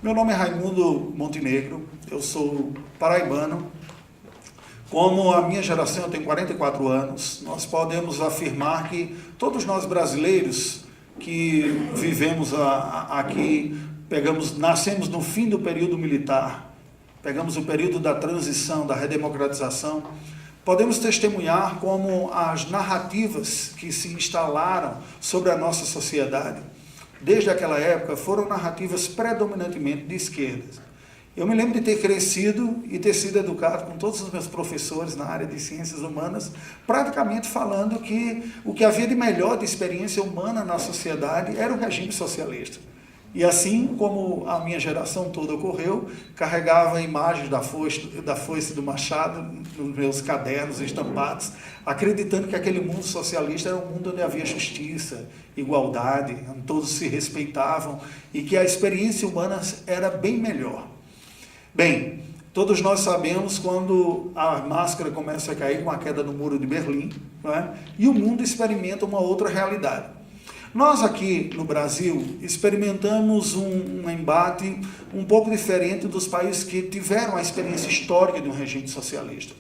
Meu nome é Raimundo Montenegro, eu sou paraibano. Como a minha geração, eu tenho 44 anos, nós podemos afirmar que todos nós brasileiros que vivemos aqui, nascemos no fim do período militar, pegamos o período da transição, da redemocratização, podemos testemunhar como as narrativas que se instalaram sobre a nossa sociedade, desde aquela época, foram narrativas predominantemente de esquerda. Eu me lembro de ter crescido e ter sido educado com todos os meus professores na área de ciências humanas, praticamente falando que o que havia de melhor de experiência humana na sociedade era o regime socialista. E assim como a minha geração toda ocorreu, carregava imagens da foice do Machado nos meus cadernos estampados, acreditando que aquele mundo socialista era um mundo onde havia justiça, igualdade, onde todos se respeitavam e que a experiência humana era bem melhor. Bem, todos nós sabemos quando a máscara começa a cair com a queda do Muro de Berlim, não é? E o mundo experimenta uma outra realidade. Nós aqui no Brasil experimentamos um embate um pouco diferente dos países que tiveram a experiência histórica de um regime socialista.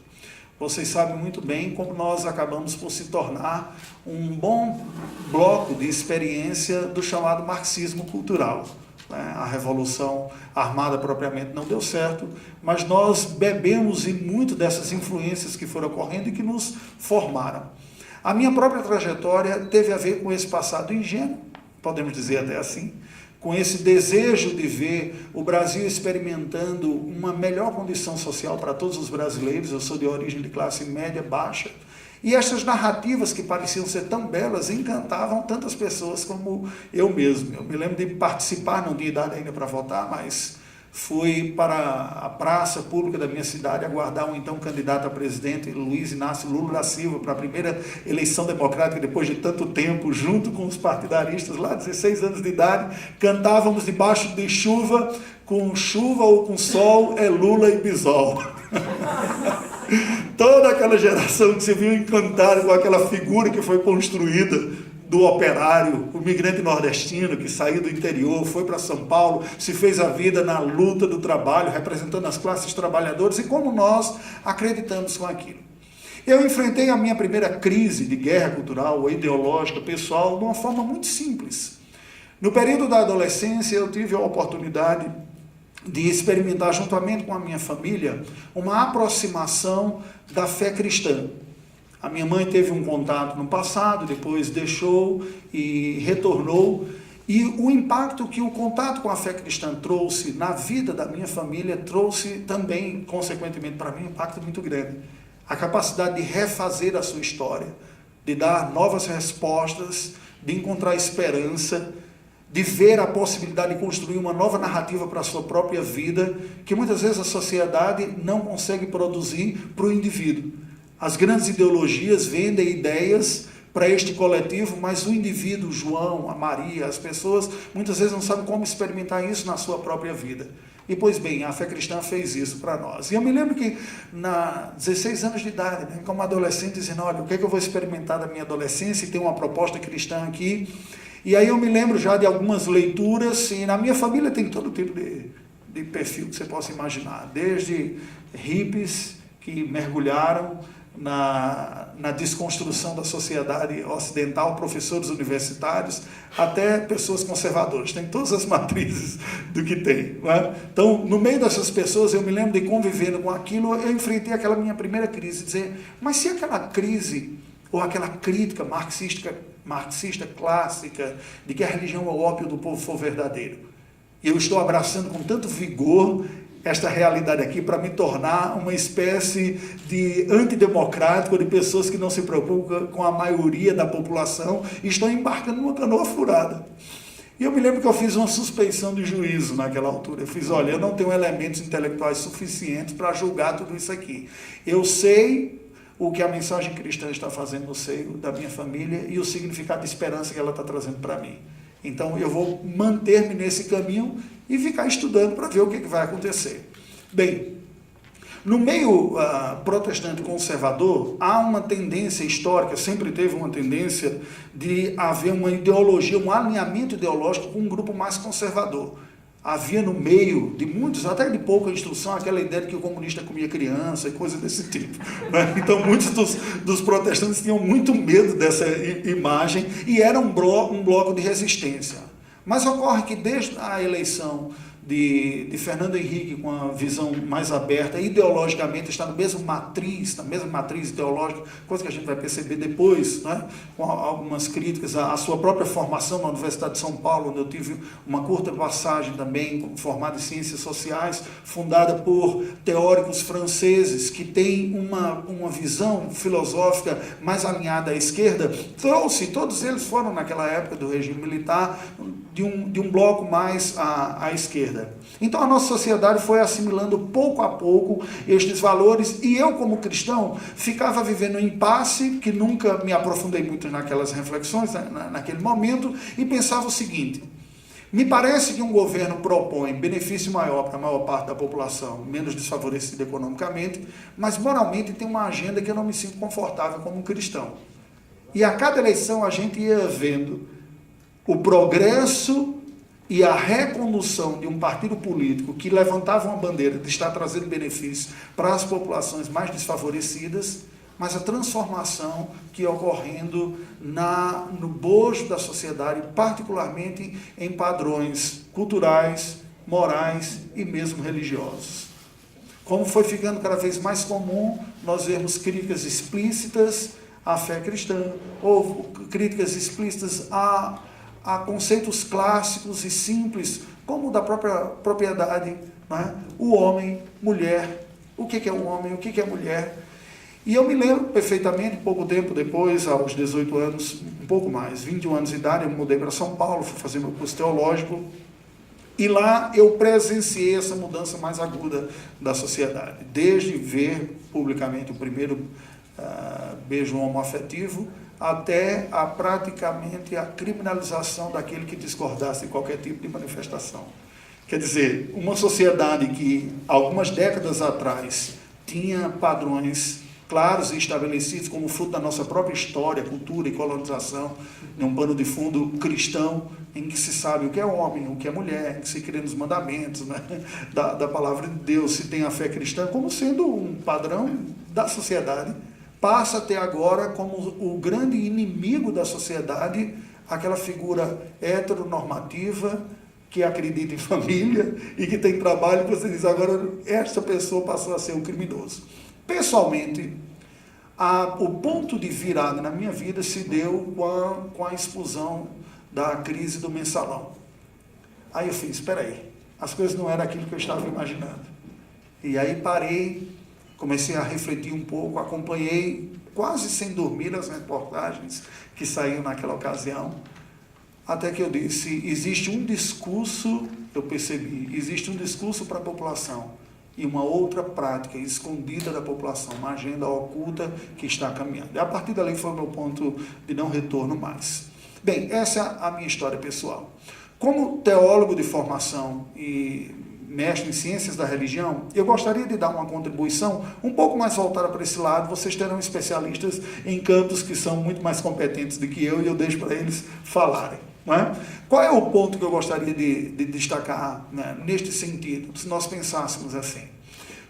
Vocês sabem muito bem como nós acabamos por se tornar um bom bloco de experiência do chamado marxismo cultural. A Revolução Armada propriamente não deu certo, mas nós bebemos em muito dessas influências que foram ocorrendo e que nos formaram. A minha própria trajetória teve a ver com esse passado ingênuo, podemos dizer até assim, com esse desejo de ver o Brasil experimentando uma melhor condição social para todos os brasileiros. Eu sou de origem de classe média baixa, e essas narrativas que pareciam ser tão belas encantavam tantas pessoas como eu mesmo. Eu me lembro de participar, não tinha idade ainda para votar, mas fui para a praça pública da minha cidade aguardar um então candidato a presidente, Luiz Inácio Lula da Silva, para a primeira eleição democrática depois de tanto tempo, junto com os partidaristas lá, 16 anos de idade, cantávamos debaixo de chuva, com chuva ou com sol, é Lula e Bisol. Toda aquela geração que se viu encantada com aquela figura que foi construída do operário, o migrante nordestino que saiu do interior, foi para São Paulo, se fez a vida na luta do trabalho, representando as classes trabalhadoras, e como nós acreditamos com aquilo. Eu enfrentei a minha primeira crise de guerra cultural ou ideológica, pessoal, de uma forma muito simples. No período da adolescência, eu tive a oportunidade de experimentar, juntamente com a minha família, uma aproximação da fé cristã. A minha mãe teve um contato no passado, depois deixou e retornou, e o impacto que o contato com a fé cristã trouxe na vida da minha família, trouxe também, consequentemente para mim, um impacto muito grande. A capacidade de refazer a sua história, de dar novas respostas, de encontrar esperança, de ver a possibilidade de construir uma nova narrativa para a sua própria vida, que muitas vezes a sociedade não consegue produzir para o indivíduo. As grandes ideologias vendem ideias para este coletivo, mas o indivíduo, João, a Maria, as pessoas, muitas vezes não sabem como experimentar isso na sua própria vida. E, pois bem, a fé cristã fez isso para nós. E eu me lembro que, na 16 anos de idade, né, como adolescente, dizendo, olha, o que é que eu vou experimentar da minha adolescência, e tem uma proposta cristã aqui. E aí eu me lembro já de algumas leituras, e na minha família tem todo tipo de perfil que você possa imaginar, desde hippies que mergulharam na desconstrução da sociedade ocidental, professores universitários, até pessoas conservadoras, tem todas as matrizes do que tem. Não é? Então, no meio dessas pessoas, eu me lembro de convivendo com aquilo, eu enfrentei aquela minha primeira crise, dizer, mas se aquela crise, ou aquela crítica marxista clássica, de que a religião é o ópio do povo for verdadeiro, eu estou abraçando com tanto vigor esta realidade aqui para me tornar uma espécie de antidemocrático, de pessoas que não se preocupam com a maioria da população e estão embarcando numa canoa furada. E eu me lembro que eu fiz uma suspeição de juízo naquela altura. Eu fiz, olha, eu não tenho elementos intelectuais suficientes para julgar tudo isso aqui. Eu sei o que a mensagem cristã está fazendo no seio da minha família e o significado de esperança que ela está trazendo para mim. Então, eu vou manter-me nesse caminho e ficar estudando para ver o que vai acontecer. Bem, no meio protestante conservador, há uma tendência histórica, sempre teve uma tendência de haver uma ideologia, um alinhamento ideológico com um grupo mais conservador. havia no meio de muitos, até de pouca instrução, aquela ideia de que o comunista comia criança e coisas desse tipo. Né? Então, muitos dos protestantes tinham muito medo dessa imagem e era um bloco de resistência. Mas ocorre que desde a eleição de Fernando Henrique, com a visão mais aberta, ideologicamente está na mesma matriz ideológica, coisa que a gente vai perceber depois, né, com algumas críticas à sua própria formação na Universidade de São Paulo, onde eu tive uma curta passagem também, formado em Ciências Sociais, fundada por teóricos franceses, que têm uma visão filosófica mais alinhada à esquerda, todos eles foram naquela época do regime militar, de um bloco mais à esquerda. Então a nossa sociedade foi assimilando pouco a pouco estes valores e eu, como cristão, ficava vivendo um impasse, que nunca me aprofundei muito naquelas reflexões, naquele momento, e pensava o seguinte: me parece que um governo propõe benefício maior para a maior parte da população, menos desfavorecida economicamente, mas moralmente tem uma agenda que eu não me sinto confortável como cristão. E a cada eleição a gente ia vendo o progresso e a recondução de um partido político que levantava uma bandeira de estar trazendo benefícios para as populações mais desfavorecidas, mas a transformação que ia ocorrendo no bojo da sociedade, particularmente em padrões culturais, morais e mesmo religiosos. Como foi ficando cada vez mais comum nós vermos críticas explícitas à fé cristã, ou críticas explícitas a conceitos clássicos e simples, como o da própria propriedade, né? O homem, mulher, o que é o homem, o que é a mulher. E eu me lembro perfeitamente, pouco tempo depois, aos 18 anos, um pouco mais, 21 anos de idade, eu me mudei para São Paulo, fui fazer meu curso teológico, e lá eu presenciei essa mudança mais aguda da sociedade, desde ver publicamente o primeiro beijo homoafetivo, até praticamente a criminalização daquele que discordasse de qualquer tipo de manifestação. Quer dizer, uma sociedade que, algumas décadas atrás, tinha padrões claros e estabelecidos como fruto da nossa própria história, cultura e colonização, em um pano de fundo cristão, em que se sabe o que é homem, o que é mulher, que se crê nos mandamentos, né, da palavra de Deus, se tem a fé cristã como sendo um padrão da sociedade, passa até agora como o grande inimigo da sociedade, aquela figura heteronormativa que acredita em família e que tem trabalho, e você diz, agora esta pessoa passou a ser um criminoso. Pessoalmente, o ponto de virada na minha vida se deu com a explosão da crise do mensalão. Aí eu fiz, espera aí, as coisas não eram aquilo que eu estava imaginando. E aí parei, comecei a refletir um pouco, acompanhei quase sem dormir as reportagens que saíram naquela ocasião, até que eu disse, existe um discurso, eu percebi, existe um discurso para a população e uma outra prática escondida da população, uma agenda oculta que está caminhando. E a partir dali foi o meu ponto de não retorno mais. Bem, essa é a minha história pessoal. Como teólogo de formação e mestre em ciências da religião, eu gostaria de dar uma contribuição um pouco mais voltada para esse lado. Vocês terão especialistas em campos que são muito mais competentes do que eu, e eu deixo para eles falarem. Não é? Qual é o ponto que eu gostaria de destacar, né, neste sentido, se nós pensássemos assim?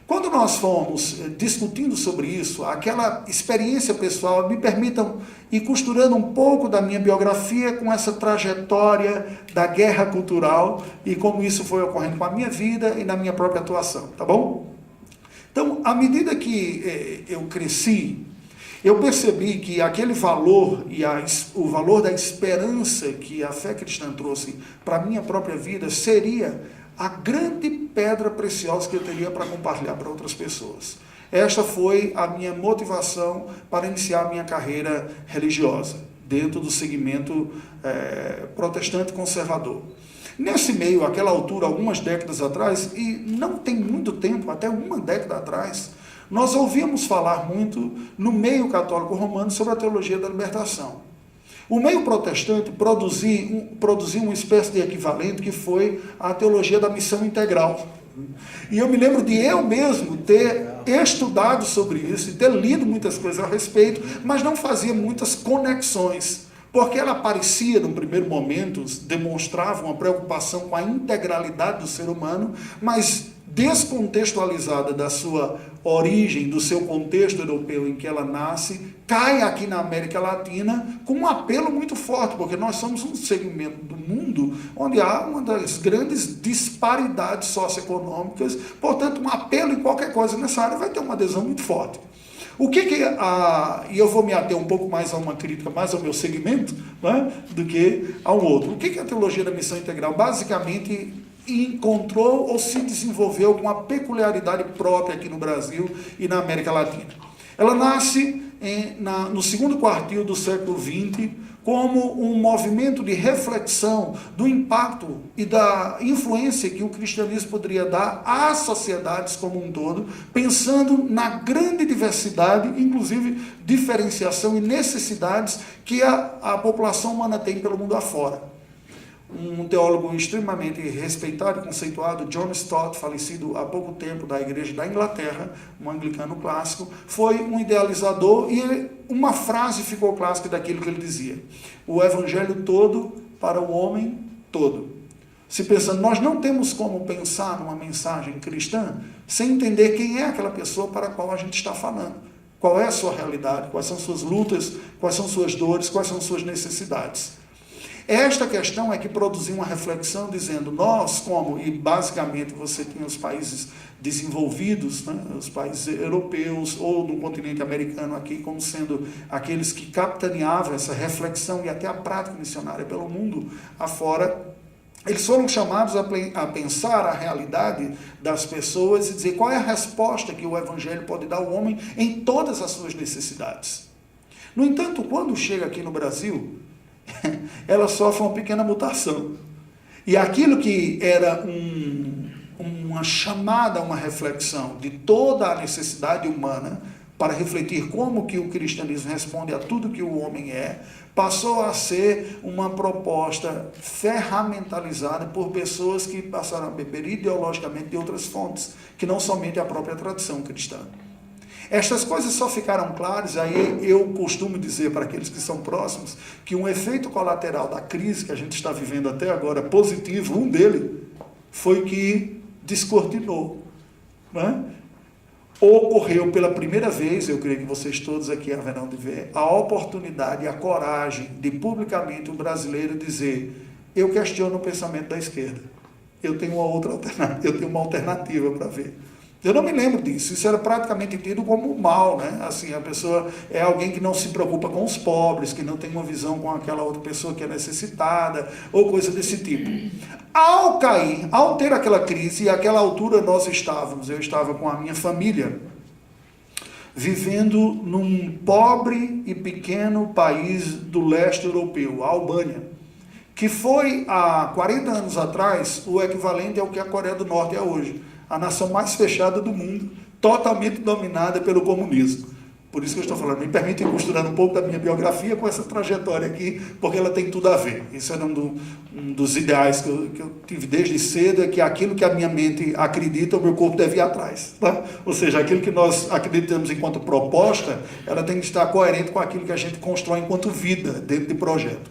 Quando nós fomos discutindo sobre isso, aquela experiência pessoal, me permitam ir costurando um pouco da minha biografia com essa trajetória da guerra cultural e como isso foi ocorrendo com a minha vida e na minha própria atuação, tá bom? Então, à medida que eu cresci, eu percebi que aquele valor e o valor da esperança que a fé cristã trouxe para a minha própria vida seria a grande pedra preciosa que eu teria para compartilhar para outras pessoas. Esta foi a minha motivação para iniciar a minha carreira religiosa, dentro do segmento protestante conservador. Nesse meio, àquela altura, algumas décadas atrás, e não tem muito tempo, até uma década atrás, nós ouvíamos falar muito no meio católico romano sobre a teologia da libertação. O meio protestante produziu uma espécie de equivalente que foi a teologia da missão integral. E eu me lembro de eu mesmo ter estudado sobre isso e ter lido muitas coisas a respeito, mas não fazia muitas conexões, Porque ela parecia, num primeiro momento, demonstrava uma preocupação com a integralidade do ser humano, mas descontextualizada da sua origem, do seu contexto europeu em que ela nasce, cai aqui na América Latina com um apelo muito forte, porque nós somos um segmento do mundo onde há uma das grandes disparidades socioeconômicas, portanto, um apelo em qualquer coisa nessa área vai ter uma adesão muito forte. E eu vou me ater um pouco mais a uma crítica, mais ao meu segmento, né, do que a um outro. O que a teologia da missão integral basicamente encontrou ou se desenvolveu com uma peculiaridade própria aqui no Brasil e na América Latina? Ela nasce no segundo quartil do século XX como um movimento de reflexão do impacto e da influência que o cristianismo poderia dar às sociedades como um todo, pensando na grande diversidade, inclusive diferenciação e necessidades que a população humana tem pelo mundo afora. Um teólogo extremamente respeitado e conceituado, John Stott, falecido há pouco tempo da Igreja da Inglaterra, um anglicano clássico, foi um idealizador e uma frase ficou clássica daquilo que ele dizia: o evangelho todo para o homem todo. Se pensando, nós não temos como pensar numa mensagem cristã sem entender quem é aquela pessoa para a qual a gente está falando. Qual é a sua realidade, quais são suas lutas, quais são suas dores, quais são suas necessidades. Esta questão é que produziu uma reflexão dizendo, nós como, e basicamente você tinha os países desenvolvidos, né, os países europeus ou no continente americano aqui como sendo aqueles que capitaneavam essa reflexão e até a prática missionária pelo mundo afora, eles foram chamados a pensar a realidade das pessoas e dizer qual é a resposta que o evangelho pode dar ao homem em todas as suas necessidades. No entanto, quando chega aqui no Brasil, ela sofre uma pequena mutação. E aquilo que era uma chamada, uma reflexão de toda a necessidade humana para refletir como que o cristianismo responde a tudo que o homem é, passou a ser uma proposta ferramentalizada por pessoas que passaram a beber ideologicamente de outras fontes, que não somente a própria tradição cristã. Estas coisas só ficaram claras, aí eu costumo dizer para aqueles que são próximos, que um efeito colateral da crise que a gente está vivendo até agora, positivo, um dele, foi que descortinou. Né? Ocorreu pela primeira vez, eu creio que vocês todos aqui haverão de ver, a oportunidade e a coragem de publicamente o brasileiro dizer, eu questiono o pensamento da esquerda, eu tenho uma alternativa para ver. Eu não me lembro disso, isso era praticamente tido como mal, né? Assim, a pessoa é alguém que não se preocupa com os pobres, que não tem uma visão com aquela outra pessoa que é necessitada, ou coisa desse tipo. Ao ter aquela crise, e àquela altura eu estava com a minha família, vivendo num pobre e pequeno país do leste europeu, a Albânia, que foi, há 40 anos atrás, o equivalente ao que a Coreia do Norte é hoje. A nação mais fechada do mundo, totalmente dominada pelo comunismo. Por isso que eu estou falando, me permitem costurar um pouco da minha biografia com essa trajetória aqui, porque ela tem tudo a ver. Isso era um dos ideais que eu tive desde cedo, é que aquilo que a minha mente acredita, o meu corpo deve ir atrás. Tá? Ou seja, aquilo que nós acreditamos enquanto proposta, ela tem que estar coerente com aquilo que a gente constrói enquanto vida, dentro de projeto.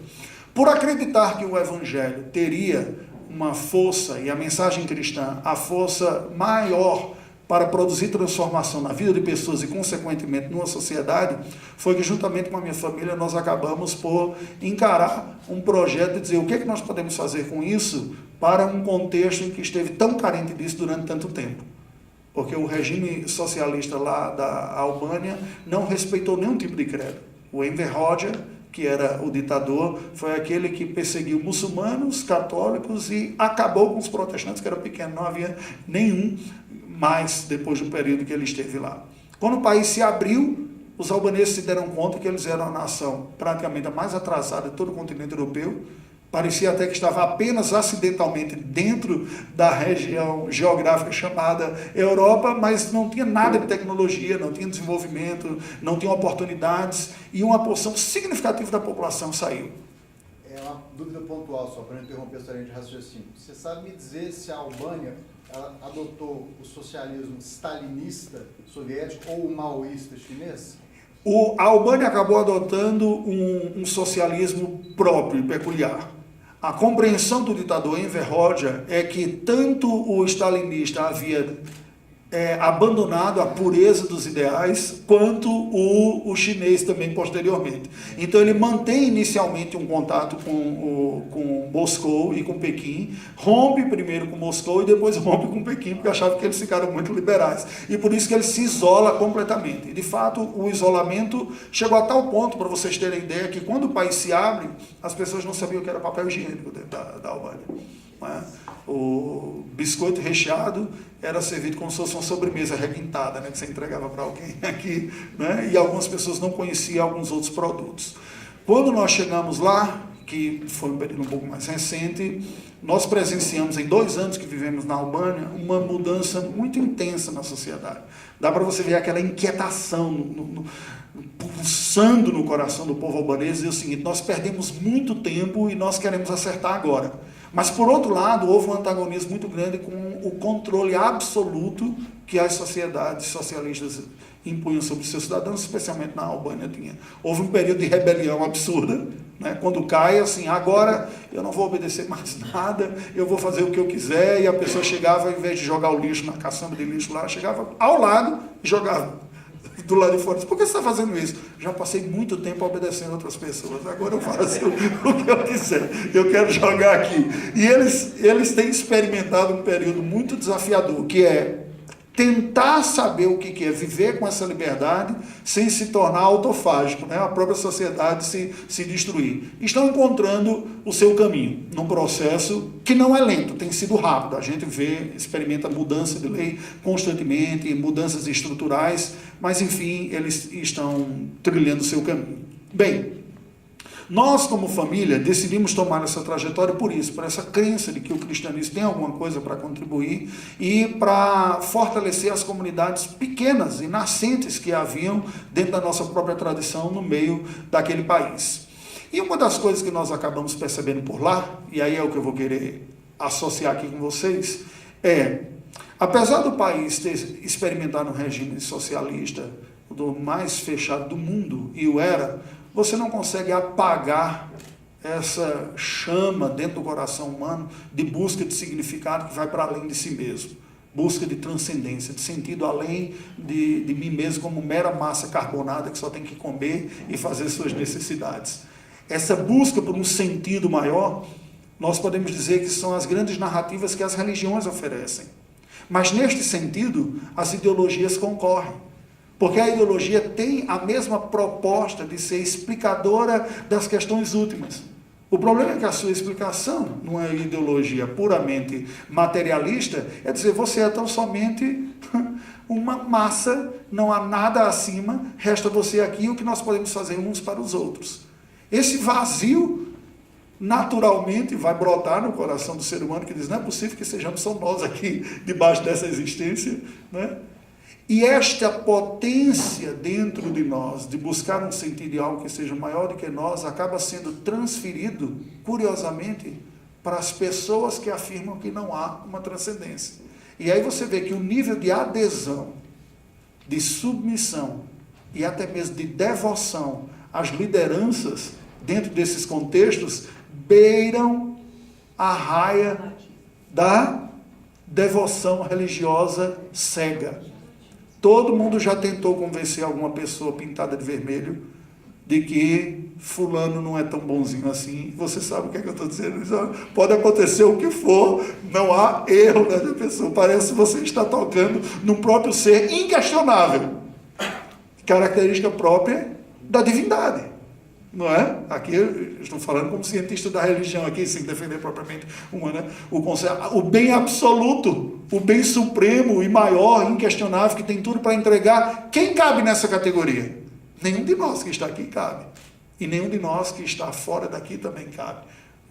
Por acreditar que o evangelho teria uma força, e a mensagem cristã, a força maior para produzir transformação na vida de pessoas e, consequentemente, numa sociedade, foi que, juntamente com a minha família, nós acabamos por encarar um projeto de dizer o que é que nós podemos fazer com isso para um contexto em que esteve tão carente disso durante tanto tempo. Porque o regime socialista lá da Albânia não respeitou nenhum tipo de credo. O Enver Hoxha, que era o ditador, foi aquele que perseguiu muçulmanos, católicos e acabou com os protestantes, que era pequeno, não havia nenhum mais depois do período que ele esteve lá. Quando o país se abriu, os albaneses se deram conta que eles eram a nação praticamente a mais atrasada de todo o continente europeu, parecia até que estava apenas acidentalmente dentro da região geográfica chamada Europa, mas não tinha nada de tecnologia, não tinha desenvolvimento, não tinha oportunidades, e uma porção significativa da população saiu. É uma dúvida pontual, só para não interromper essa linha de raciocínio. Você sabe me dizer se a Albânia ela adotou o socialismo stalinista soviético ou o maoísta chinês? A Albânia acabou adotando um socialismo próprio e peculiar. A compreensão do ditador Enver Hoxha é que tanto o stalinista havia abandonado a pureza dos ideais, quanto o chinês também posteriormente. Então ele mantém inicialmente um contato com Moscou e com Pequim, rompe primeiro com Moscou e depois rompe com Pequim, porque achava que eles ficaram muito liberais. E por isso que ele se isola completamente. E de fato o isolamento chegou a tal ponto, para vocês terem ideia, que quando o país se abre, as pessoas não sabiam o que era papel higiênico dentro da Albânia. Não é? O biscoito recheado era servido como se fosse uma sobremesa requintada, né, que você entregava para alguém aqui, né, e algumas pessoas não conheciam alguns outros produtos. Quando nós chegamos lá, que foi um período um pouco mais recente, nós presenciamos, em 2 anos que vivemos na Albânia, uma mudança muito intensa na sociedade. Dá para você ver aquela inquietação pulsando no coração do povo albanês, e é o seguinte: nós perdemos muito tempo e nós queremos acertar agora. Mas, por outro lado, houve um antagonismo muito grande com o controle absoluto que as sociedades socialistas impunham sobre os seus cidadãos, especialmente na Albânia tinha. Houve um período de rebelião absurda, né? Quando cai, assim, agora eu não vou obedecer mais nada, eu vou fazer o que eu quiser, e a pessoa chegava, ao invés de jogar o lixo na caçamba de lixo lá, chegava ao lado e jogava do lado de fora. Por que você está fazendo isso? Já passei muito tempo obedecendo outras pessoas, agora eu faço o que eu quiser, eu quero jogar aqui. E eles têm experimentado um período muito desafiador, que é tentar saber o que é viver com essa liberdade sem se tornar autofágico, né? A própria sociedade se destruir. Estão encontrando o seu caminho, num processo que não é lento, tem sido rápido. A gente experimenta mudança de lei constantemente, mudanças estruturais, mas enfim, eles estão trilhando o seu caminho. Bem, nós, como família, decidimos tomar essa trajetória por isso, por essa crença de que o cristianismo tem alguma coisa para contribuir e para fortalecer as comunidades pequenas e nascentes que haviam dentro da nossa própria tradição no meio daquele país. E uma das coisas que nós acabamos percebendo por lá, e aí é o que eu vou querer associar aqui com vocês, apesar do país ter experimentado um regime socialista do mais fechado do mundo, e o era, você não consegue apagar essa chama dentro do coração humano de busca de significado que vai para além de si mesmo. Busca de transcendência, de sentido além de mim mesmo como mera massa carbonada que só tem que comer e fazer suas necessidades. Essa busca por um sentido maior, nós podemos dizer que são as grandes narrativas que as religiões oferecem. Mas neste sentido, as ideologias concorrem. Porque a ideologia tem a mesma proposta de ser explicadora das questões últimas. O problema é que a sua explicação, numa ideologia puramente materialista, é dizer, você é tão somente uma massa, não há nada acima, resta você aqui, o que nós podemos fazer uns para os outros. Esse vazio, naturalmente, vai brotar no coração do ser humano, que diz, não é possível que sejamos só nós aqui, debaixo dessa existência, né? E esta potência dentro de nós, de buscar um sentido de algo que seja maior do que nós, acaba sendo transferido, curiosamente, para as pessoas que afirmam que não há uma transcendência. E aí você vê que o nível de adesão, de submissão e até mesmo de devoção às lideranças dentro desses contextos beiram a raia da devoção religiosa cega. Todo mundo já tentou convencer alguma pessoa pintada de vermelho de que fulano não é tão bonzinho assim. Você sabe o que é que eu estou dizendo? Pode acontecer o que for, não há erro nessa pessoa. Parece que você está tocando no próprio ser inquestionável. Característica própria da divindade. Não é? Aqui eu estou falando como cientista da religião, aqui sem defender propriamente uma, né? O bem absoluto, o bem supremo e maior, inquestionável, que tem tudo para entregar. Quem cabe nessa categoria? Nenhum de nós que está aqui cabe. E nenhum de nós que está fora daqui também cabe.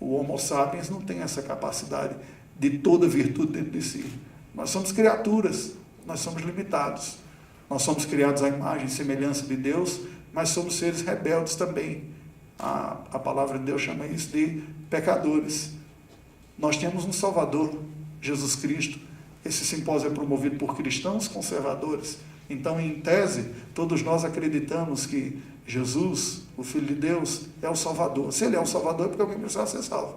O Homo sapiens não tem essa capacidade de toda virtude dentro de si. Nós somos criaturas, nós somos limitados. Nós somos criados à imagem e semelhança de Deus, mas somos seres rebeldes também. A palavra de Deus chama isso de pecadores. Nós temos um Salvador, Jesus Cristo. Esse simpósio é promovido por cristãos conservadores, Então, em tese, todos nós acreditamos que Jesus, o Filho de Deus, é o Salvador. Se ele é o Salvador, é porque alguém precisava ser salvo.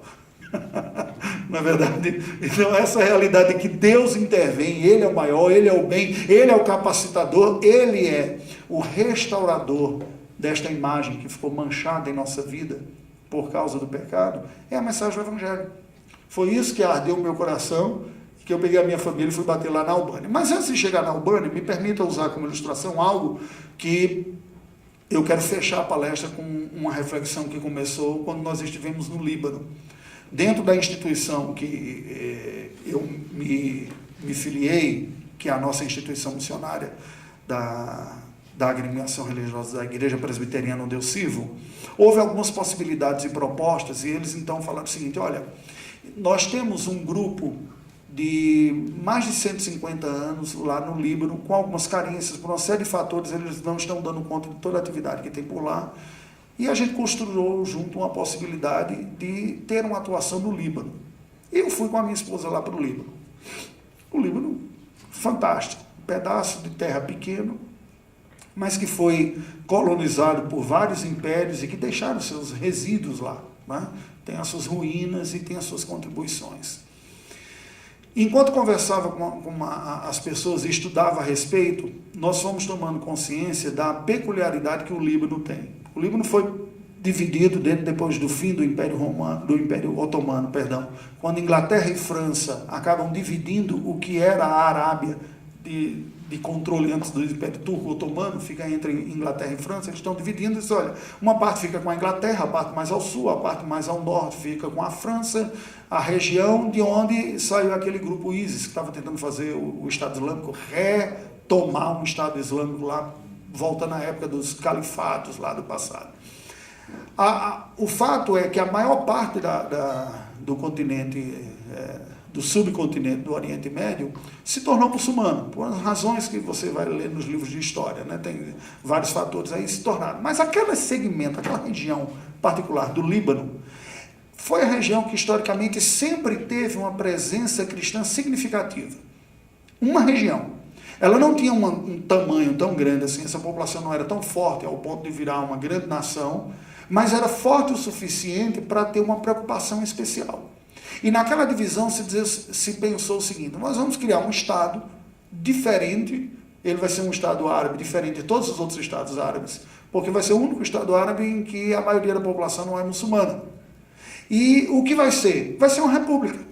Não é verdade? Então, essa realidade que Deus intervém, Ele é o maior, Ele é o bem, Ele é o capacitador, Ele é o restaurador desta imagem que ficou manchada em nossa vida por causa do pecado, é a mensagem do Evangelho. Foi isso que ardeu o meu coração, que eu peguei a minha família e fui bater lá na Albânia. Mas antes de chegar na Albânia, me permita usar como ilustração algo que eu quero fechar a palestra com uma reflexão que começou quando nós estivemos no Líbano. Dentro da instituição que eu me filiei, que é a nossa instituição missionária da agremiação religiosa da Igreja Presbiteriana onde eu sirvo, houve algumas possibilidades e propostas, e eles então falaram o seguinte: olha, nós temos um grupo de mais de 150 anos lá no Líbano, com algumas carências, por uma série de fatores, eles não estão dando conta de toda a atividade que tem por lá, e a gente construiu junto uma possibilidade de ter uma atuação no Líbano. E eu fui com a minha esposa lá para o Líbano. O Líbano, fantástico, um pedaço de terra pequeno, mas que foi colonizado por vários impérios e que deixaram seus resíduos lá, né? Tem as suas ruínas e tem as suas contribuições. Enquanto conversava com as pessoas e estudava a respeito, nós fomos tomando consciência da peculiaridade que o Líbano tem. O Líbano foi dividido depois do fim do Império Otomano, quando Inglaterra e França acabam dividindo o que era a Arábia de controle antes do Império Turco-Otomano, fica entre Inglaterra e França, eles estão dividindo isso, olha, uma parte fica com a Inglaterra, a parte mais ao sul, a parte mais ao norte fica com a França, a região de onde saiu aquele grupo ISIS, que estava tentando fazer o Estado Islâmico, retomar um Estado Islâmico lá, voltando à época dos califatos lá do passado. O fato é que a maior parte do continente, do subcontinente do Oriente Médio, se tornou muçulmano, por razões que você vai ler nos livros de história, né? Tem vários fatores aí se tornaram. Mas aquele segmento, aquela região particular do Líbano, foi a região que historicamente sempre teve uma presença cristã significativa. Uma região. Ela não tinha um tamanho tão grande assim, essa população não era tão forte ao ponto de virar uma grande nação, mas era forte o suficiente para ter uma preocupação especial. E naquela divisão se pensou o seguinte: nós vamos criar um Estado diferente, ele vai ser um Estado árabe diferente de todos os outros Estados árabes, porque vai ser o único Estado árabe em que a maioria da população não é muçulmana. E o que vai ser? Vai ser uma república.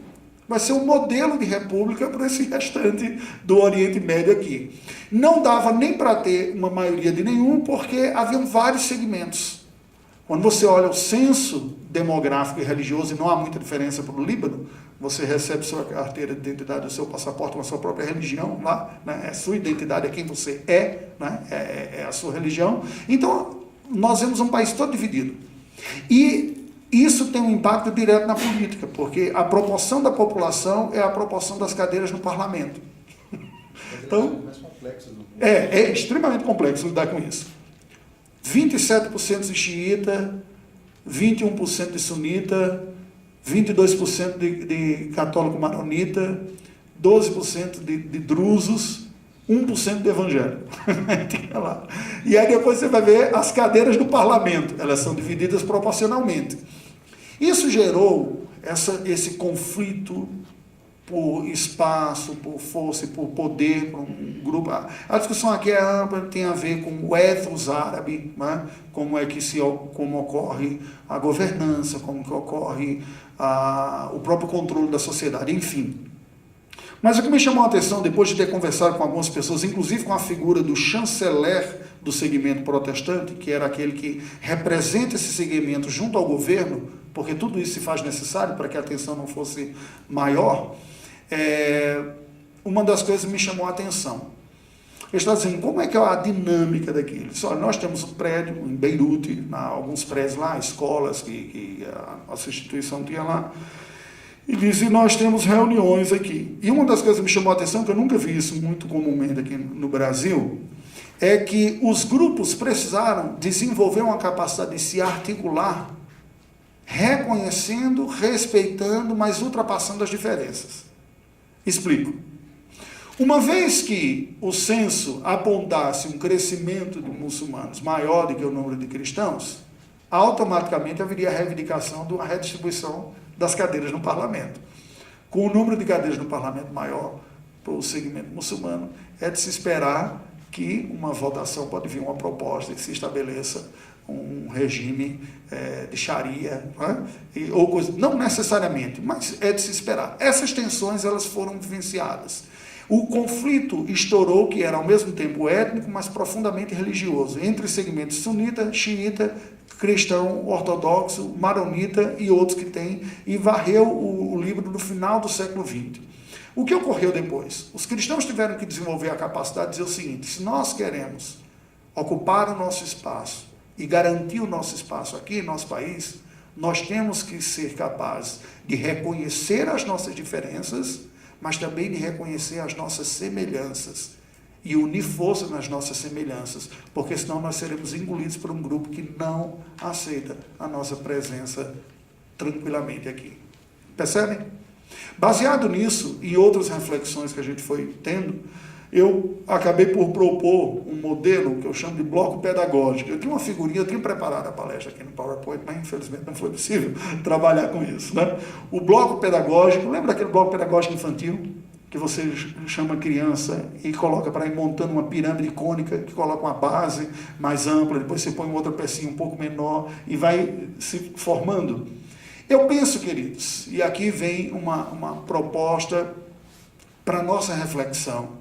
Vai ser um modelo de república para esse restante do Oriente Médio aqui. Não dava nem para ter uma maioria de nenhum, porque haviam vários segmentos. Quando você olha o censo demográfico e religioso, e não há muita diferença para o Líbano, você recebe sua carteira de identidade, o seu passaporte com a sua própria religião lá, né? É sua identidade, é quem você é, né? É a sua religião. Então, nós vemos um país todo dividido. E isso tem um impacto direto na política, porque a proporção da população é a proporção das cadeiras no parlamento. Então, é extremamente complexo lidar com isso. 27% de xiita, 21% de sunita, 22% de católico maronita, 12% de drusos, 1% de evangélico. E aí depois você vai ver as cadeiras do parlamento, elas são divididas proporcionalmente. Isso gerou esse conflito por espaço, por força e por poder para um grupo. A discussão aqui é ampla, tem a ver com o ethos árabe, né? Como ocorre a governança, como que ocorre o próprio controle da sociedade, enfim. Mas o que me chamou a atenção, depois de ter conversado com algumas pessoas, inclusive com a figura do chanceler do segmento protestante, que era aquele que representa esse segmento junto ao governo, porque tudo isso se faz necessário para que a tensão não fosse maior, uma das coisas que me chamou a atenção. Ele está dizendo, como é que é a dinâmica daquilo? Ele disse, olha, nós temos um prédio em Beirute, alguns prédios lá, escolas que a nossa instituição tinha lá, e diz, e nós temos reuniões aqui. E uma das coisas que me chamou a atenção, que eu nunca vi isso muito comumente aqui no Brasil, é que os grupos precisaram desenvolver uma capacidade de se articular, reconhecendo, respeitando, mas ultrapassando as diferenças. Explico. Uma vez que o censo apontasse um crescimento de muçulmanos maior do que o número de cristãos, automaticamente haveria a reivindicação de uma redistribuição das cadeiras no parlamento. Com o número de cadeiras no parlamento maior para o segmento muçulmano, é de se esperar que uma votação pode vir uma proposta que se estabeleça um regime de Sharia, né? Ou coisa, não necessariamente, mas é de se esperar. Essas tensões elas foram vivenciadas. O conflito estourou, que era ao mesmo tempo étnico, mas profundamente religioso, entre os segmentos sunita, xiita, cristão, ortodoxo, maronita e outros que tem, e varreu o Líbano no final do século XX. O que ocorreu depois? Os cristãos tiveram que desenvolver a capacidade de dizer o seguinte: se nós queremos ocupar o nosso espaço e garantir o nosso espaço aqui em nosso país, nós temos que ser capazes de reconhecer as nossas diferenças, mas também de reconhecer as nossas semelhanças e unir força nas nossas semelhanças, porque senão nós seremos engolidos por um grupo que não aceita a nossa presença tranquilamente aqui. Percebem? Baseado nisso e outras reflexões que a gente foi tendo, eu acabei por propor um modelo que eu chamo de bloco pedagógico. Eu tinha uma figurinha, eu tinha preparado a palestra aqui no PowerPoint, mas infelizmente não foi possível trabalhar com isso, né? O bloco pedagógico, lembra daquele bloco pedagógico infantil? Que você chama a criança e coloca para ir montando uma pirâmide cônica, que coloca uma base mais ampla, depois você põe uma outra pecinha um pouco menor e vai se formando. Eu penso, queridos, e aqui vem uma proposta para a nossa reflexão,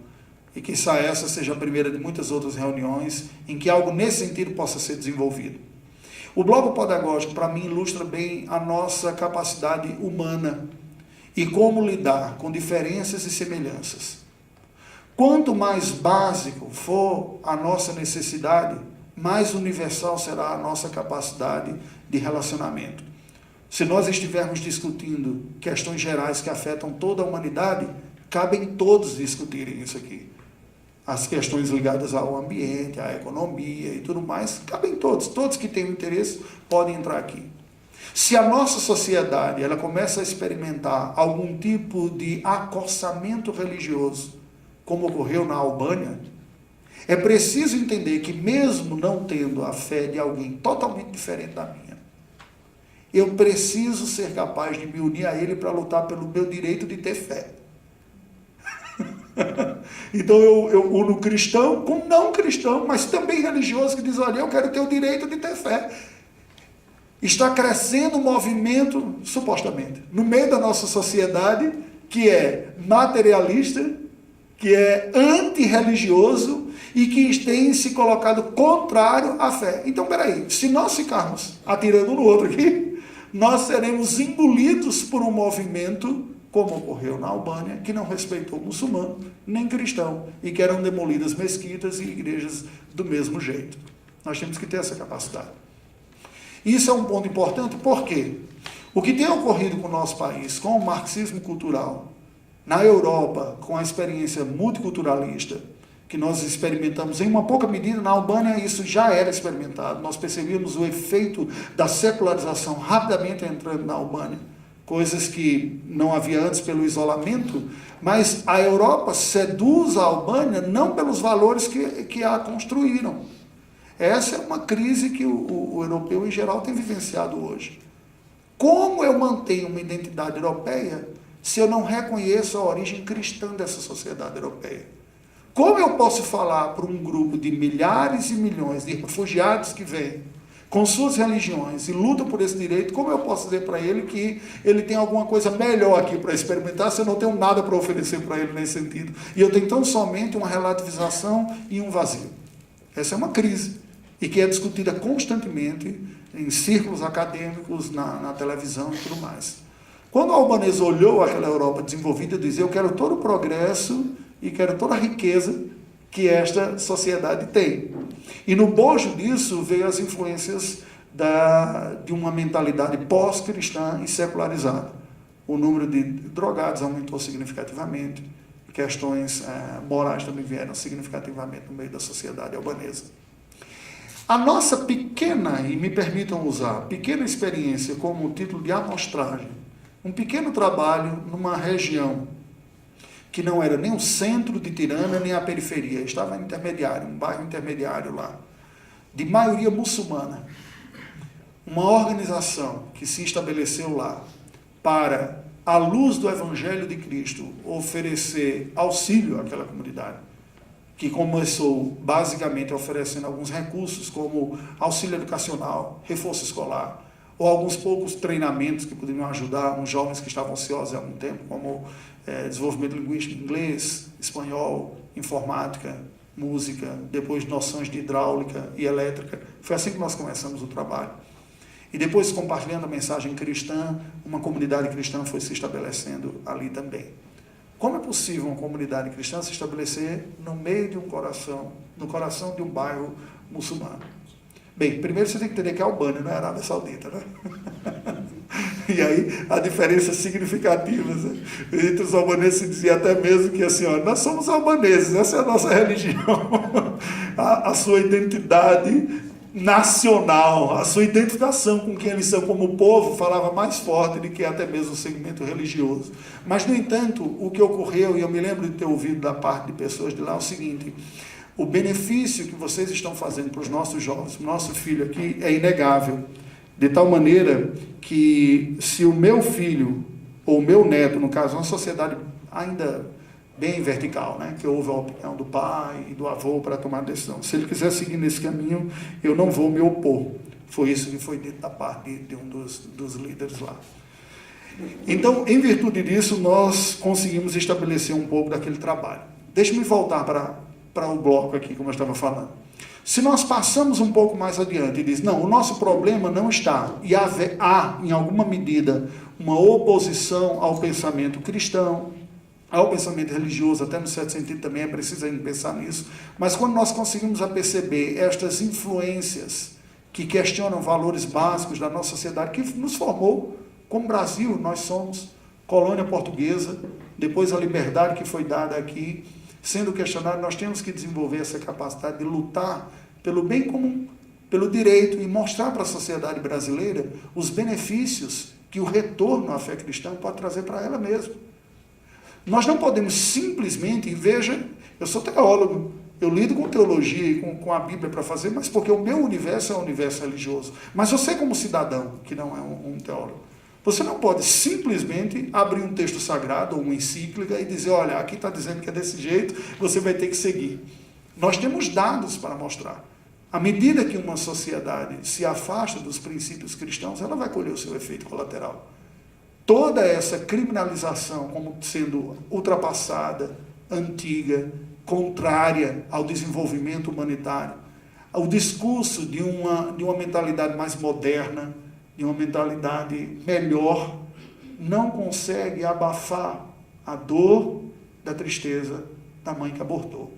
e que essa seja a primeira de muitas outras reuniões em que algo nesse sentido possa ser desenvolvido. O bloco pedagógico, para mim, ilustra bem a nossa capacidade humana e como lidar com diferenças e semelhanças. Quanto mais básico for a nossa necessidade, mais universal será a nossa capacidade de relacionamento. Se nós estivermos discutindo questões gerais que afetam toda a humanidade, cabem todos discutirem isso aqui. As questões ligadas ao ambiente, à economia e tudo mais, cabem todos. Todos que têm interesse podem entrar aqui. Se a nossa sociedade ela começa a experimentar algum tipo de acossamento religioso, como ocorreu na Albânia, é preciso entender que mesmo não tendo a fé de alguém totalmente diferente da minha, eu preciso ser capaz de me unir a ele para lutar pelo meu direito de ter fé. Então eu uno cristão com não cristão, mas também religioso, que diz: olha, eu quero ter o direito de ter fé. Está crescendo um movimento, supostamente, no meio da nossa sociedade, que é materialista, que é antirreligioso e que tem se colocado contrário à fé. Então, peraí, se nós ficarmos atirando no outro aqui, nós seremos engolidos por um movimento, como ocorreu na Albânia, que não respeitou muçulmano nem cristão, e que eram demolidas mesquitas e igrejas do mesmo jeito. Nós temos que ter essa capacidade. Isso é um ponto importante, porque o que tem ocorrido com o nosso país, com o marxismo cultural, na Europa, com a experiência multiculturalista, que nós experimentamos em uma pouca medida, na Albânia isso já era experimentado, nós percebíamos o efeito da secularização rapidamente entrando na Albânia, coisas que não havia antes pelo isolamento, mas a Europa seduz a Albânia não pelos valores que a construíram. Essa é uma crise que o europeu em geral tem vivenciado hoje. Como eu mantenho uma identidade europeia se eu não reconheço a origem cristã dessa sociedade europeia? Como eu posso falar para um grupo de milhares e milhões de refugiados que vêm com suas religiões e lutam por esse direito, como eu posso dizer para ele que ele tem alguma coisa melhor aqui para experimentar se eu não tenho nada para oferecer para ele nesse sentido? E eu tenho tão somente uma relativização e um vazio. Essa é uma crise e que é discutida constantemente em círculos acadêmicos, na televisão e tudo mais. Quando o albanês olhou aquela Europa desenvolvida, dizia: eu quero todo o progresso e quero toda a riqueza que esta sociedade tem. E no bojo disso veio as influências de uma mentalidade pós-cristã e secularizada. O número de drogados aumentou significativamente, questões morais também vieram significativamente no meio da sociedade albanesa. A nossa pequena, e me permitam usar, pequena experiência como título de amostragem, um pequeno trabalho numa região que não era nem o centro de Tirana, nem a periferia, estava intermediário, um bairro intermediário lá, de maioria muçulmana. Uma organização que se estabeleceu lá para, à luz do Evangelho de Cristo, oferecer auxílio àquela comunidade, que começou basicamente oferecendo alguns recursos, como auxílio educacional, reforço escolar, ou alguns poucos treinamentos que poderiam ajudar uns jovens que estavam ociosos há algum tempo, como desenvolvimento linguístico em inglês, espanhol, informática, música, depois noções de hidráulica e elétrica. Foi assim que nós começamos o trabalho. E depois, compartilhando a mensagem cristã, uma comunidade cristã foi se estabelecendo ali também. Como é possível uma comunidade cristã se estabelecer no meio de um coração, no coração de um bairro muçulmano? Bem, primeiro você tem que entender que é Albânia, não é Arábia Saudita, né? E aí, há diferenças significativas, né? Entre os albaneses se dizia até mesmo que assim, ó, nós somos albaneses, essa é a nossa religião. A sua identidade nacional, a sua identificação com quem eles são como povo falava mais forte do que até mesmo o segmento religioso. Mas, no entanto, o que ocorreu, e eu me lembro de ter ouvido da parte de pessoas de lá, é o seguinte: o benefício que vocês estão fazendo para os nossos jovens, o nosso filho aqui, é inegável, de tal maneira que se o meu filho, ou o meu neto, no caso, uma sociedade ainda bem vertical, né? Que houve a opinião do pai e do avô para tomar a decisão. Se ele quiser seguir nesse caminho, eu não vou me opor. Foi isso que foi dito da parte de um dos líderes lá. Então, em virtude disso, nós conseguimos estabelecer um pouco daquele trabalho. Deixe-me voltar para o bloco aqui, como eu estava falando. Se nós passamos um pouco mais adiante e diz, não, o nosso problema não está, e há, em alguma medida, uma oposição ao pensamento cristão, ao pensamento religioso, até no certo sentido também é preciso a gente pensar nisso, mas quando nós conseguimos perceber estas influências que questionam valores básicos da nossa sociedade, que nos formou como Brasil, nós somos colônia portuguesa, depois a liberdade que foi dada aqui, sendo questionado, nós temos que desenvolver essa capacidade de lutar pelo bem comum, pelo direito, e mostrar para a sociedade brasileira os benefícios que o retorno à fé cristã pode trazer para ela mesma. Nós não podemos simplesmente, veja, eu sou teólogo, eu lido com teologia e com a Bíblia para fazer, mas porque o meu universo é um universo religioso. Mas você, como cidadão, que não é um teólogo, você não pode simplesmente abrir um texto sagrado ou uma encíclica e dizer, olha, aqui está dizendo que é desse jeito, você vai ter que seguir. Nós temos dados para mostrar. À medida que uma sociedade se afasta dos princípios cristãos, ela vai colher o seu efeito colateral. Toda essa criminalização como sendo ultrapassada, antiga, contrária ao desenvolvimento humanitário, ao discurso de uma mentalidade mais moderna, de uma mentalidade melhor, não consegue abafar a dor da tristeza da mãe que abortou.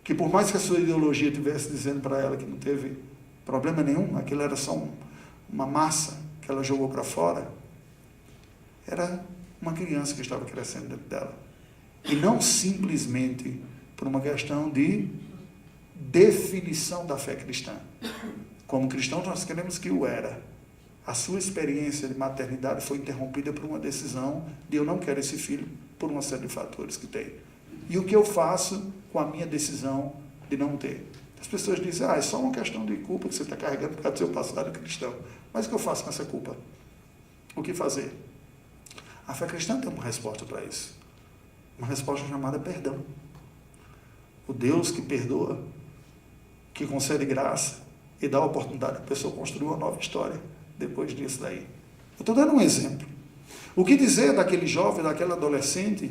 Que por mais que a sua ideologia estivesse dizendo para ela que não teve problema nenhum, aquilo era só uma massa que ela jogou para fora, era uma criança que estava crescendo dentro dela. E não simplesmente por uma questão de definição da fé cristã. Como cristãos, nós queremos que o era. A sua experiência de maternidade foi interrompida por uma decisão de eu não quero esse filho por uma série de fatores que tem. E o que eu faço com a minha decisão de não ter? As pessoas dizem, é só uma questão de culpa que você está carregando por causa do seu passado cristão. Mas o que eu faço com essa culpa? O que fazer? A fé cristã tem uma resposta para isso. Uma resposta chamada perdão. O Deus que perdoa, que concede graça e dá a oportunidade para a pessoa construir uma nova história depois disso daí. Eu estou dando um exemplo. O que dizer daquele jovem, daquele adolescente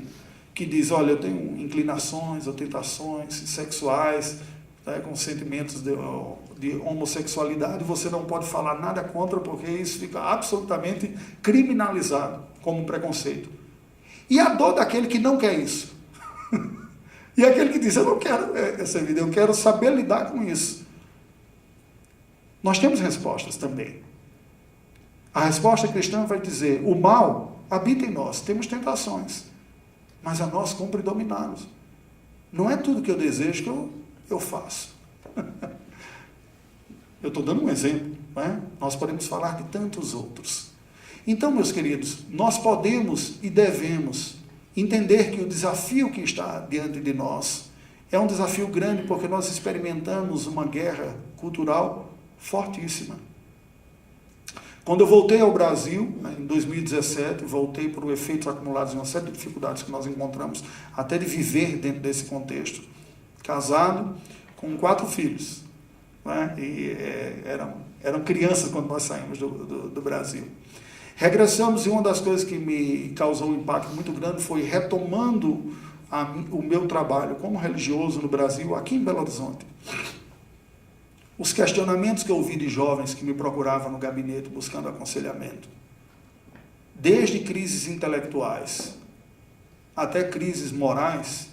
que diz, olha, eu tenho inclinações ou tentações sexuais, né, com sentimentos de homossexualidade, você não pode falar nada contra, porque isso fica absolutamente criminalizado como preconceito. E a dor daquele que não quer isso. E aquele que diz, eu não quero essa vida, eu quero saber lidar com isso. Nós temos respostas também. A resposta cristã vai dizer, o mal habita em nós, temos tentações, mas a nós cumpre dominá-los. Não é tudo que eu desejo que eu faço. Eu estou dando um exemplo, né? Nós podemos falar de tantos outros. Então, meus queridos, nós podemos e devemos entender que o desafio que está diante de nós é um desafio grande, porque nós experimentamos uma guerra cultural fortíssima. Quando eu voltei ao Brasil, em 2017, voltei por efeitos acumulados em uma série de dificuldades que nós encontramos, até de viver dentro desse contexto. Casado, com 4 filhos, né? E eram crianças quando nós saímos do Brasil. Regressamos, e uma das coisas que me causou um impacto muito grande foi retomando o meu trabalho como religioso no Brasil, aqui em Belo Horizonte. Os questionamentos que eu ouvi de jovens que me procuravam no gabinete buscando aconselhamento, desde crises intelectuais até crises morais,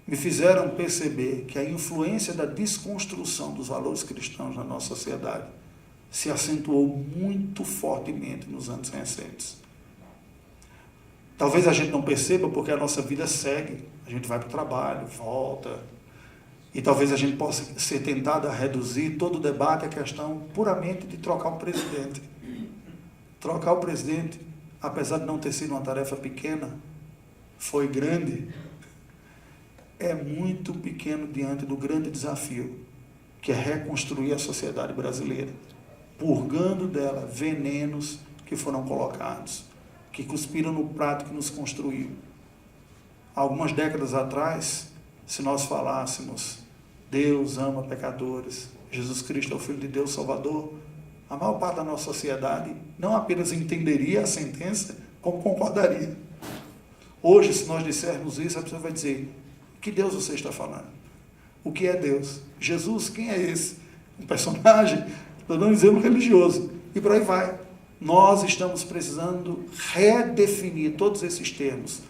me fizeram perceber que a influência da desconstrução dos valores cristãos na nossa sociedade se acentuou muito fortemente nos anos recentes. Talvez a gente não perceba, porque a nossa vida segue, a gente vai para o trabalho, volta, e talvez a gente possa ser tentado a reduzir todo o debate à questão puramente de trocar o presidente. Trocar o presidente, apesar de não ter sido uma tarefa pequena, foi grande, é muito pequeno diante do grande desafio, que é reconstruir a sociedade brasileira, purgando dela venenos que foram colocados, que cuspiram no prato que nos construiu. Algumas décadas atrás, se nós falássemos, Deus ama pecadores, Jesus Cristo é o Filho de Deus Salvador, a maior parte da nossa sociedade não apenas entenderia a sentença, como concordaria. Hoje, se nós dissermos isso, a pessoa vai dizer, que Deus você está falando? O que é Deus? Jesus, quem é esse? Um personagem? Nós não dizemos religioso. E por aí vai. Nós estamos precisando redefinir todos esses termos,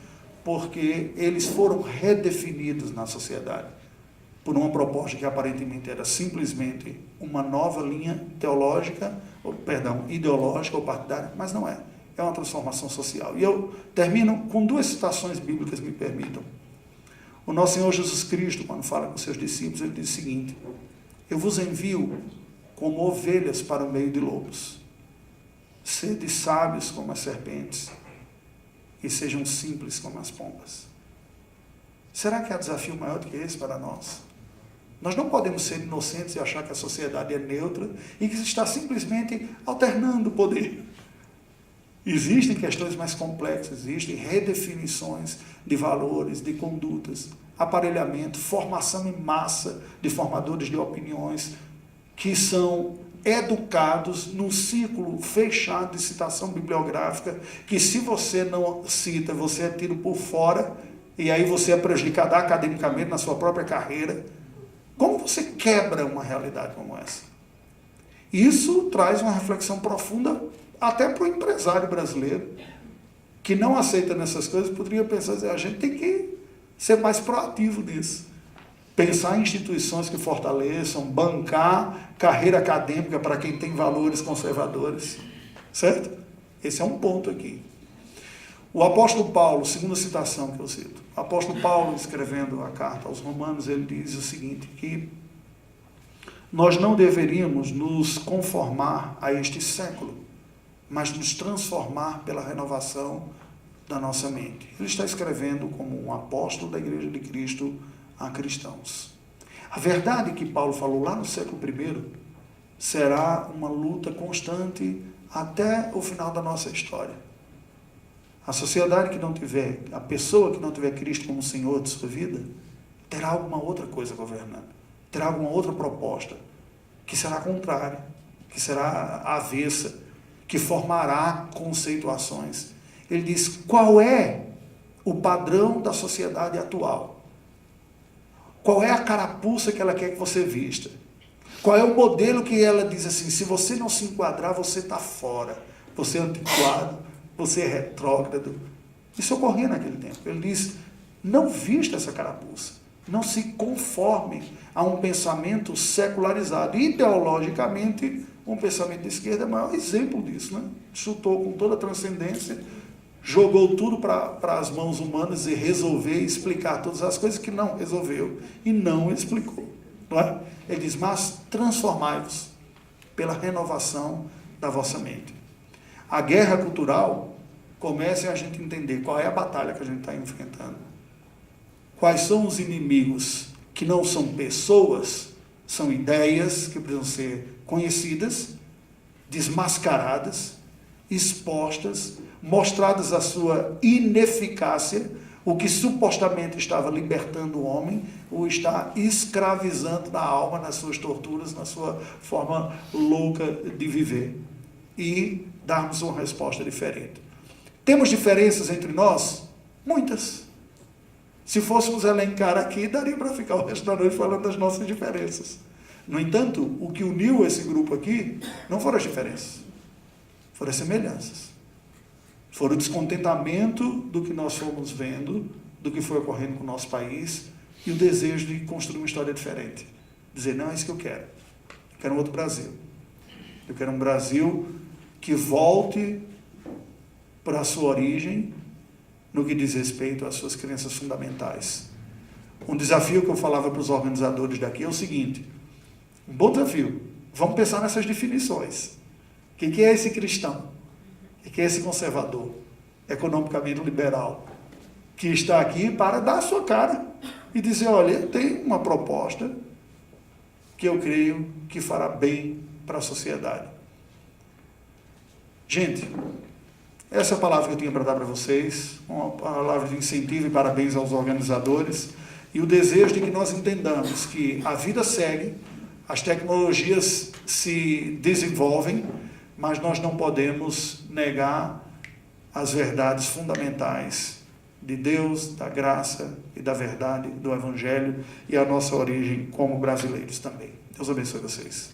porque eles foram redefinidos na sociedade por uma proposta que aparentemente era simplesmente uma nova linha ideológica ou partidária, mas não é. É uma transformação social. E eu termino com 2 citações bíblicas, me permitam. O nosso Senhor Jesus Cristo, quando fala com seus discípulos, ele diz o seguinte, eu vos envio como ovelhas para o meio de lobos. Sede sábios como as serpentes e sejam simples como as pombas. Será que há desafio maior do que esse para nós? Nós não podemos ser inocentes e achar que a sociedade é neutra e que está simplesmente alternando o poder. Existem questões mais complexas, existem redefinições de valores, de condutas, aparelhamento, formação em massa de formadores de opiniões que são educados num círculo fechado de citação bibliográfica, que se você não cita, você é tido por fora, e aí você é prejudicado academicamente na sua própria carreira. Como você quebra uma realidade como essa? Isso traz uma reflexão profunda até para o empresário brasileiro, que não aceita nessas coisas, poderia pensar assim, a gente tem que ser mais proativo nisso. Pensar em instituições que fortaleçam, bancar carreira acadêmica para quem tem valores conservadores. Certo? Esse é um ponto aqui. O apóstolo Paulo, segunda citação que eu cito, o apóstolo Paulo, escrevendo a carta aos Romanos, ele diz o seguinte, que nós não deveríamos nos conformar a este século, mas nos transformar pela renovação da nossa mente. Ele está escrevendo como um apóstolo da Igreja de Cristo a cristãos. A verdade que Paulo falou lá no século I será uma luta constante até o final da nossa história. A sociedade que não tiver, a pessoa que não tiver Cristo como Senhor de sua vida, terá alguma outra coisa governando, terá alguma outra proposta, que será contrária, que será avessa, que formará conceituações. Ele diz, qual é o padrão da sociedade atual? Qual é a carapuça que ela quer que você vista? Qual é o modelo que ela diz assim, se você não se enquadrar, você está fora, você é antiquado, você é retrógrado. Isso ocorria naquele tempo. Ele diz, não vista essa carapuça, não se conforme a um pensamento secularizado. Ideologicamente, um pensamento de esquerda é o maior exemplo disso, né? Chutou com toda a transcendência, jogou tudo para as mãos humanas e resolver explicar todas as coisas que não resolveu e não explicou. Não é? Ele diz, mas transformai-vos pela renovação da vossa mente. A guerra cultural comece a gente entender qual é a batalha que a gente está enfrentando. Quais são os inimigos que não são pessoas, são ideias que precisam ser conhecidas, desmascaradas, expostas, mostradas a sua ineficácia, o que supostamente estava libertando o homem, o está escravizando na alma, nas suas torturas, na sua forma louca de viver. E darmos uma resposta diferente. Temos diferenças entre nós? Muitas. Se fôssemos elencar aqui, daria para ficar o resto da noite falando das nossas diferenças. No entanto, o que uniu esse grupo aqui não foram as diferenças, foram as semelhanças. Foram o descontentamento do que nós fomos vendo, do que foi ocorrendo com o nosso país, e o desejo de construir uma história diferente. Dizer, não, é isso que eu quero. Eu quero um outro Brasil. Eu quero um Brasil que volte para a sua origem, no que diz respeito às suas crenças fundamentais. Um desafio que eu falava para os organizadores daqui é o seguinte, um bom desafio, vamos pensar nessas definições. O que é esse cristão? O que é esse conservador, economicamente liberal, que está aqui para dar a sua cara e dizer, olha, tem uma proposta que eu creio que fará bem para a sociedade. Gente, essa é a palavra que eu tinha para dar para vocês, uma palavra de incentivo e parabéns aos organizadores, e o desejo de que nós entendamos que a vida segue, as tecnologias se desenvolvem, mas nós não podemos negar as verdades fundamentais de Deus, da graça e da verdade do Evangelho e a nossa origem como brasileiros também. Deus abençoe vocês.